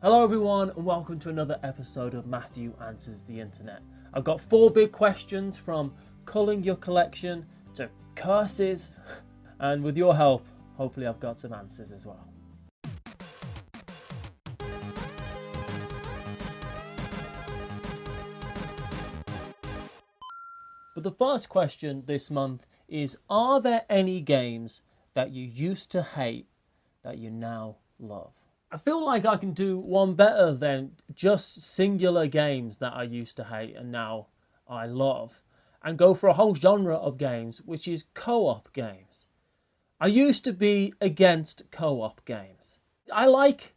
Hello everyone and welcome to another episode of Matthew Answers the Internet. I've got 4 big questions from culling your collection to curses, and with your help, hopefully I've got some answers as well. But the first question this month is, are there any games that you used to hate that you now love? I feel like I can do one better than just singular games that I used to hate and now I love, and go for a whole genre of games, which is co-op games. I used to be against co-op games. I like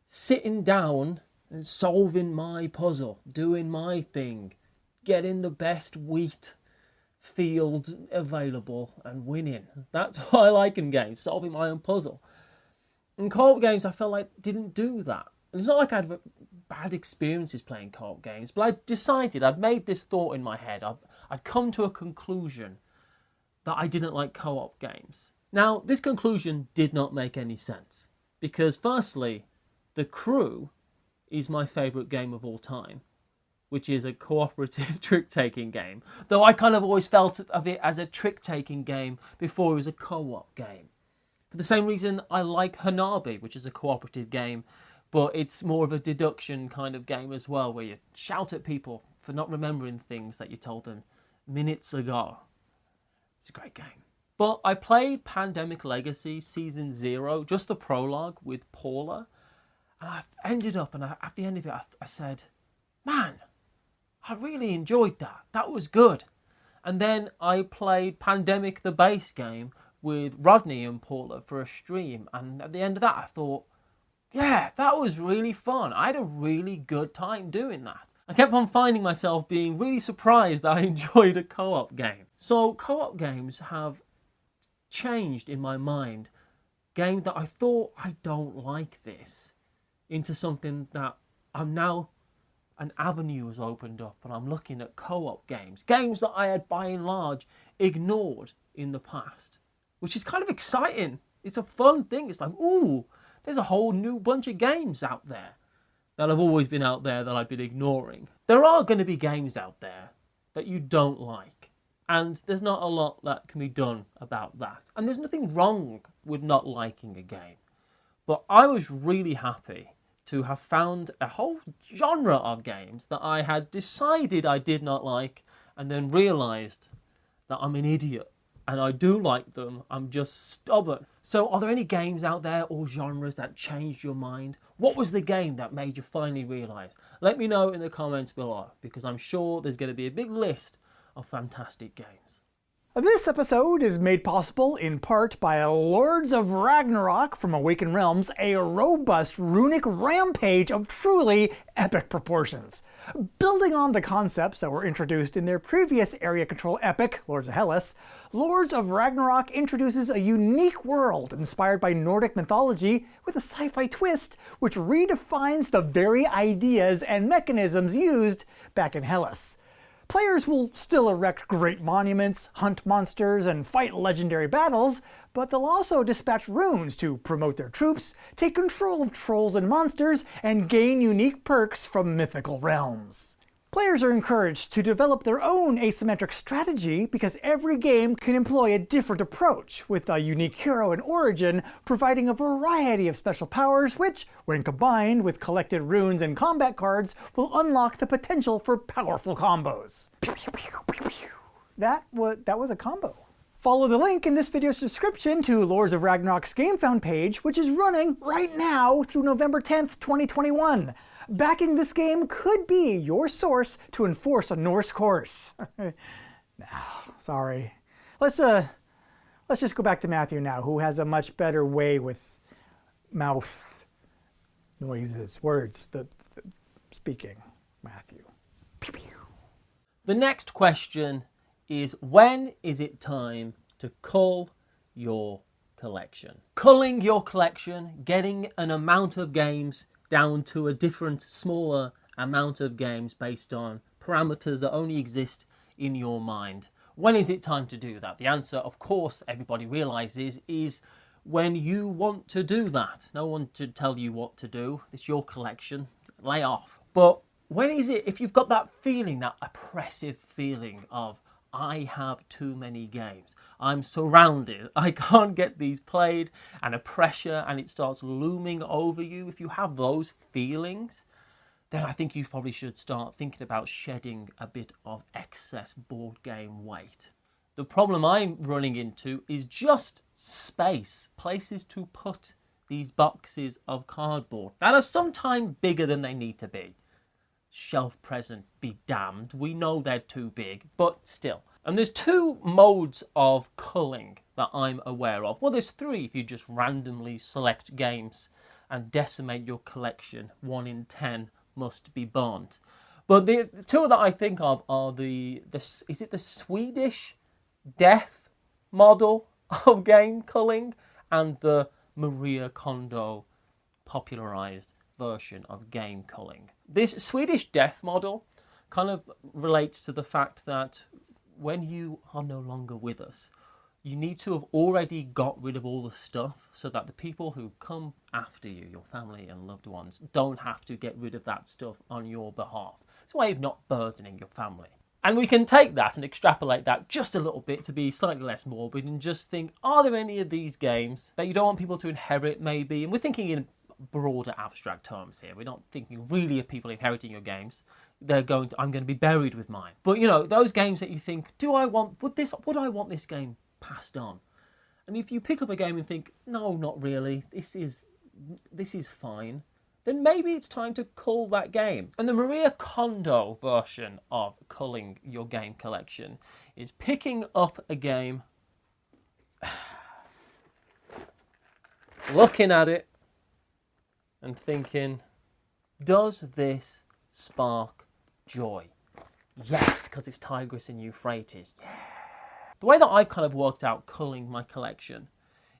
sitting down and solving my puzzle, doing my thing, getting the best wheat field available and winning. That's what I like in games, solving my own puzzle. In co-op games, I felt like didn't do that. And it's not like I had bad experiences playing co-op games, but I decided, I'd made this thought in my head, I'd come to a conclusion that I didn't like co-op games. Now, this conclusion did not make any sense, because firstly, The Crew is my favourite game of all time, which is a cooperative trick-taking game, though I kind of always felt of it as a trick-taking game before it was a co-op game. For the same reason I like Hanabi, which is a cooperative game, but it's more of a deduction kind of game as well, where you shout at people for not remembering things that you told them minutes ago. It's a great game. But I played Pandemic Legacy Season 0, just the prologue with Paula, and I ended up, and at the end of it, I said, man, I really enjoyed that. That was good. And then I played Pandemic, the base game, with Rodney and Paula for a stream, and at the end of that I thought, yeah, that was really fun. I had a really good time doing that. I kept on finding myself being really surprised that I enjoyed a co-op game. So co-op games have changed in my mind games that I thought I don't like this into something that I'm now, an avenue has opened up and I'm looking at co-op games that I had by and large ignored in the past. Which is kind of exciting. It's a fun thing. It's like, ooh, there's a whole new bunch of games out there that have always been out there that I've been ignoring. There are going to be games out there that you don't like. And there's not a lot that can be done about that. And there's nothing wrong with not liking a game. But I was really happy to have found a whole genre of games that I had decided I did not like and then realised that I'm an idiot. And I do like them, I'm just stubborn. So are there any games out there or genres that changed your mind? What was the game that made you finally realise? Let me know in the comments below, because I'm sure there's going to be a big list of fantastic games. This episode is made possible in part by Lords of Ragnarok from Awakened Realms, a robust runic rampage of truly epic proportions. Building on the concepts that were introduced in their previous area control epic, Lords of Hellas, Lords of Ragnarok introduces a unique world inspired by Nordic mythology with a sci-fi twist which redefines the very ideas and mechanisms used back in Hellas. Players will still erect great monuments, hunt monsters, and fight legendary battles, but they'll also dispatch runes to promote their troops, take control of trolls and monsters, and gain unique perks from mythical realms. Players are encouraged to develop their own asymmetric strategy because every game can employ a different approach, with a unique hero and origin providing a variety of special powers which, when combined with collected runes and combat cards, will unlock the potential for powerful combos. That was a combo. Follow the link in this video's description to Lords of Ragnarok's GameFound page, which is running right now through November 10th, 2021. Backing this game could be your source to enforce a Norse course. Sorry. Let's just go back to Matthew now, who has a much better way with mouth noises, words, the speaking. Matthew. Pew, pew. The next question is, when is it time to cull your collection? Culling your collection, getting an amount of games down to a different, smaller amount of games based on parameters that only exist in your mind. When is it time to do that? The answer, of course, everybody realizes, is when you want to do that. No one to tell you what to do. It's your collection. Lay off. But when is it, if you've got that feeling, that oppressive feeling of, I have too many games, I'm surrounded, I can't get these played, and a pressure, and it starts looming over you. If you have those feelings, then I think you probably should start thinking about shedding a bit of excess board game weight. The problem I'm running into is just space, places to put these boxes of cardboard that are sometimes bigger than they need to be. Shelf present be damned, we know they're too big, but still. And there's two modes of culling that I'm aware of. Well, there's three if you just randomly select games and decimate your collection. 1 in 10 must be burned. But the two that I think of are is it the Swedish death model of game culling and the Maria Kondo popularized version of game culling. This Swedish death model kind of relates to the fact that when you are no longer with us, you need to have already got rid of all the stuff so that the people who come after you, your family and loved ones, don't have to get rid of that stuff on your behalf. It's a way of not burdening your family. And we can take that and extrapolate that just a little bit to be slightly less morbid and just think, are there any of these games that you don't want people to inherit maybe? And we're thinking in broader abstract terms here. We're not thinking really of people inheriting your games. I'm going to be buried with mine. But those games that you think, would I want this game passed on? And if you pick up a game and think, no, not really, this is fine, then maybe it's time to cull that game. And the Maria Kondo version of culling your game collection is picking up a game, looking at it, and thinking, does this spark joy? Yes, because it's Tigris and Euphrates. Yeah. The way that I've kind of worked out culling my collection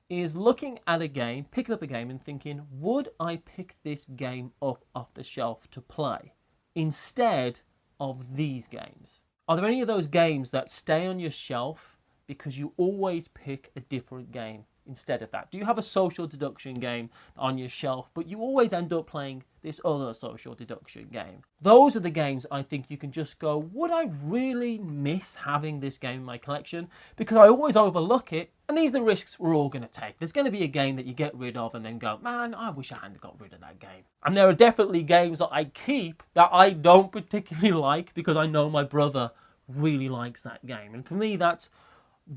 is looking at a game, picking up a game and thinking, would I pick this game up off the shelf to play instead of these games? Are there any of those games that stay on your shelf because you always pick a different game instead of that? Do you have a social deduction game on your shelf, but you always end up playing this other social deduction game? Those are the games I think you can just go, would I really miss having this game in my collection? Because I always overlook it, and these are the risks we're all going to take. There's going to be a game that you get rid of and then go, man, I wish I hadn't got rid of that game. And there are definitely games that I keep that I don't particularly like because I know my brother really likes that game. And for me, that's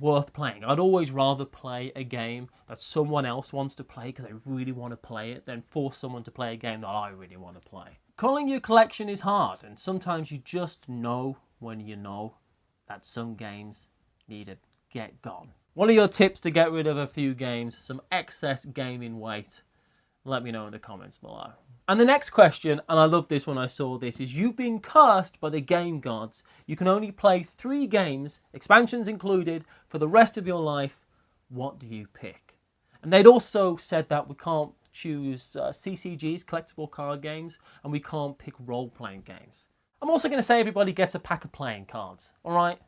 worth playing. I'd always rather play a game that someone else wants to play because they really want to play it than force someone to play a game that I really want to play. Culling your collection is hard, and sometimes you just know when you know that some games need to get gone. What are your tips to get rid of a few games, some excess gaming weight? Let me know in the comments below. And the next question, and I love this when I saw this, is you've been cursed by the game gods. You can only play 3 games, expansions included, for the rest of your life. What do you pick? And they'd also said that we can't choose CCGs, collectible card games, and we can't pick role-playing games. I'm also going to say everybody gets a pack of playing cards, all right?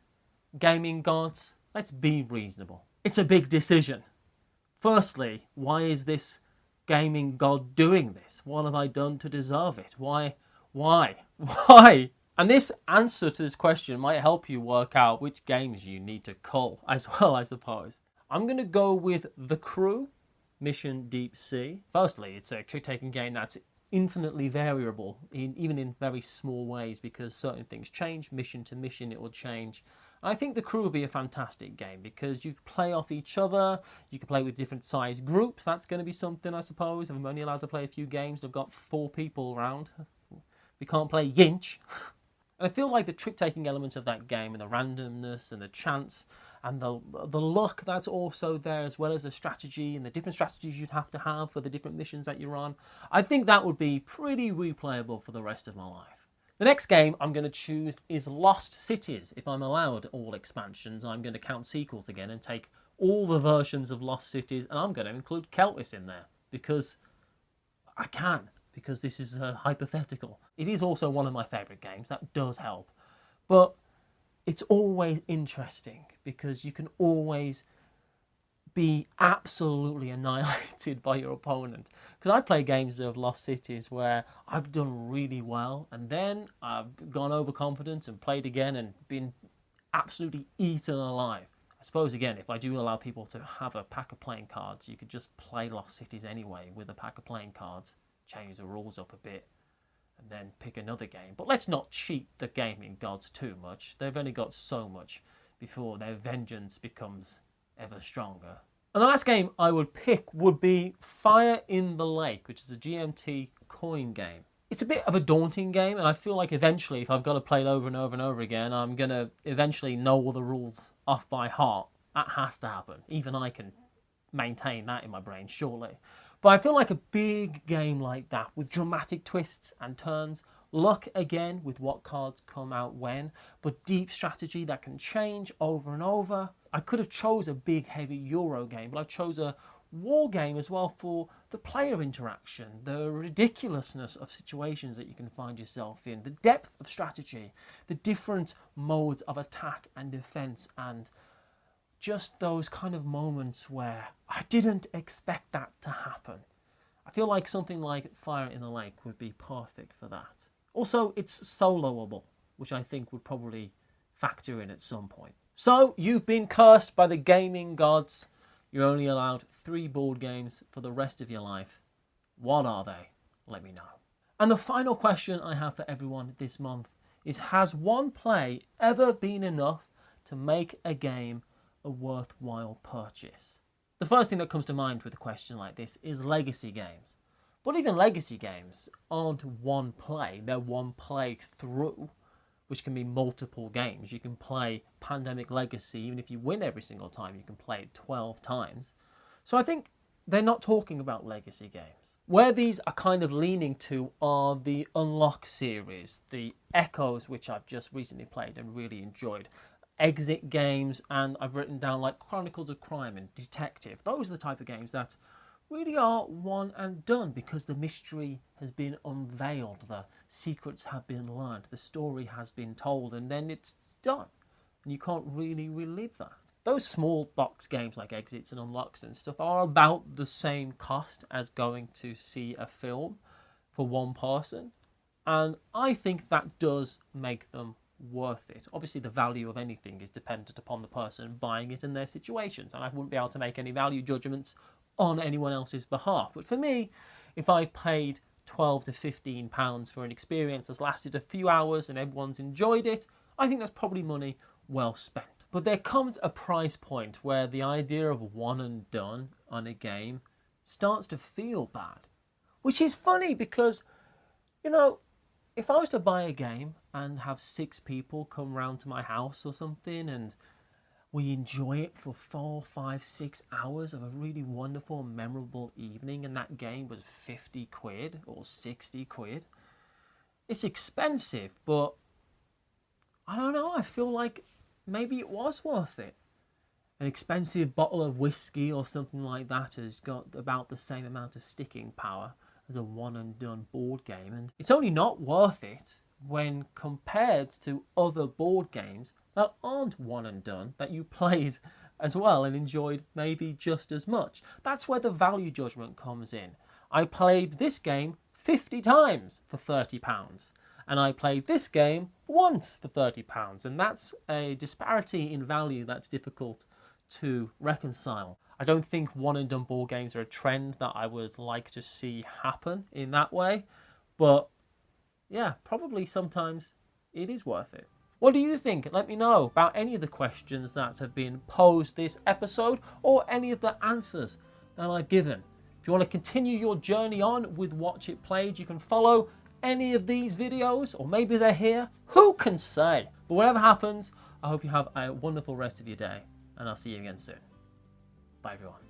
Gaming gods, let's be reasonable. It's a big decision. Firstly, why is this gaming god doing this? What have I done to deserve it? Why? And this answer to this question might help you work out which games you need to cull as well, I suppose. I'm going to go with The Crew, Mission Deep Sea. Firstly, it's a trick-taking game that's infinitely variable, even in very small ways, because certain things change. Mission to mission, it will change. I think The Crew will be a fantastic game because you play off each other, you can play with different size groups. That's going to be something, I suppose. I'm only allowed to play a few games. I've got 4 people around. We can't play Yinch. And I feel like the trick-taking elements of that game and the randomness and the chance and the luck that's also there, as well as the strategy and the different strategies you'd have to have for the different missions that you're on, I think that would be pretty replayable for the rest of my life. The next game I'm going to choose is Lost Cities. If I'm allowed all expansions, I'm going to count sequels again and take all the versions of Lost Cities, and I'm going to include Keltis in there because I can, because this is hypothetical. It is also one of my favourite games, that does help. But it's always interesting because you can always be absolutely annihilated by your opponent. Because I play games of Lost Cities where I've done really well, and then I've gone overconfident and played again and been absolutely eaten alive. I suppose, again, if I do allow people to have a pack of playing cards, you could just play Lost Cities anyway with a pack of playing cards, change the rules up a bit, and then pick another game. But let's not cheat the gaming gods too much. They've only got so much before their vengeance becomes ever stronger. And the last game I would pick would be Fire in the Lake, which is a GMT coin game. It's a bit of a daunting game, and I feel like eventually, if I've got to play it over and over and over again, I'm going to eventually know all the rules off by heart. That has to happen. Even I can maintain that in my brain, surely. But I feel like a big game like that, with dramatic twists and turns, luck again with what cards come out when, but deep strategy that can change over and over. I could have chose a big, heavy Euro game, but I chose a war game as well for the player interaction, the ridiculousness of situations that you can find yourself in, the depth of strategy, the different modes of attack and defense, and just those kind of moments where I didn't expect that to happen. I feel like something like Fire in the Lake would be perfect for that. Also, it's soloable, which I think would probably factor in at some point. So, you've been cursed by the gaming gods. You're only allowed 3 board games for the rest of your life. What are they? Let me know. And the final question I have for everyone this month is, has one play ever been enough to make a game a worthwhile purchase? The first thing that comes to mind with a question like this is legacy games. But even legacy games aren't one play, they're one play through, which can be multiple games. You can play Pandemic Legacy, even if you win every single time, you can play it 12 times. So I think they're not talking about legacy games. Where these are kind of leaning to are the Unlock series, the Echoes, which I've just recently played and really enjoyed, exit games, and I've written down like Chronicles of Crime and Detective. Those are the type of games that really are one and done because the mystery has been unveiled, the secrets have been learned, the story has been told, and then it's done. And you can't really relive that. Those small box games like Exits and Unlocks and stuff are about the same cost as going to see a film for one person. And I think that does make them worth it. Obviously, the value of anything is dependent upon the person buying it and their situations, and I wouldn't be able to make any value judgments on anyone else's behalf. But for me, if I've paid £12 to £15 for an experience that's lasted a few hours and everyone's enjoyed it, I think that's probably money well spent. But there comes a price point where the idea of one and done on a game starts to feel bad. Which is funny because, you know, if I was to buy a game and have 6 people come round to my house or something and we enjoy it for 4, 5, 6 hours of a really wonderful, memorable evening, and that game was 50 quid or 60 quid. It's expensive, but I don't know, I feel like maybe it was worth it. An expensive bottle of whiskey or something like that has got about the same amount of sticking power as a one and done board game, and it's only not worth it when compared to other board games that aren't one and done, that you played as well and enjoyed maybe just as much. That's where the value judgment comes in. I played this game 50 times for £30, and I played this game once for £30, and that's a disparity in value that's difficult to reconcile. I don't think one and done board games are a trend that I would like to see happen in that way, but yeah, probably sometimes it is worth it. What do you think? Let me know about any of the questions that have been posed this episode or any of the answers that I've given. If you want to continue your journey on with Watch It Played, you can follow any of these videos, or maybe they're here. Who can say? But whatever happens, I hope you have a wonderful rest of your day, and I'll see you again soon. Bye everyone.